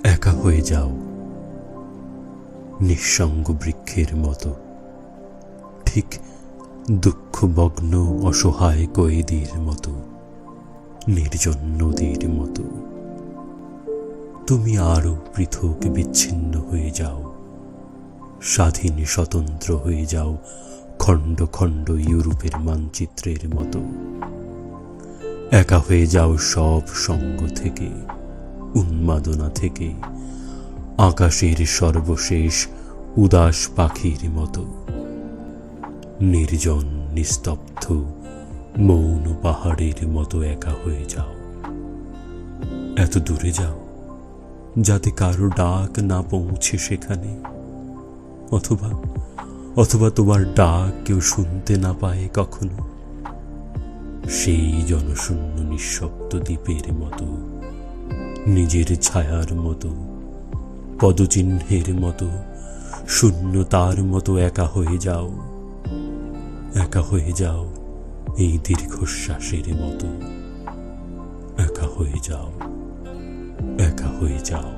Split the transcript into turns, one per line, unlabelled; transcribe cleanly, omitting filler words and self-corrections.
একা হয়ে যাও নিঃসঙ্গ বৃক্ষের মতো, ঠিক দুঃখমগ্ন অসহায় কয়েদির মতো, নির্জন নদীর মতো। তুমি আরো পৃথক বিচ্ছিন্ন হয়ে যাও, স্বাধীন স্বতন্ত্র হয়ে যাও খণ্ড খণ্ড ইউরোপের মানচিত্রের মতো। একা হয়ে যাও সব সঙ্গ থেকে, উন্মাদনা থেকে, আকাশের সর্বশেষ উদাস পাখির মতো। নির্জন নিস্তব্ধ মৌন পাহাড়ের মতো একা হয়ে যাও। এত দূরে যাও যাতে কারো ডাক না পৌঁছে সেখানে, অথবা অথবা তোমার ডাক কেউ শুনতে না পায় কখনো। সেই জনশূন্য নিঃশব্দ দ্বীপের মতো, নিজের ছায়ার মতো, পদচিহ্নের মতো, শূন্যতার মতো একা হয়ে যাও। একা হয়ে যাও এই দীর্ঘশ্বাসের মতো। একা হয়ে যাও, একা হয়ে যাও।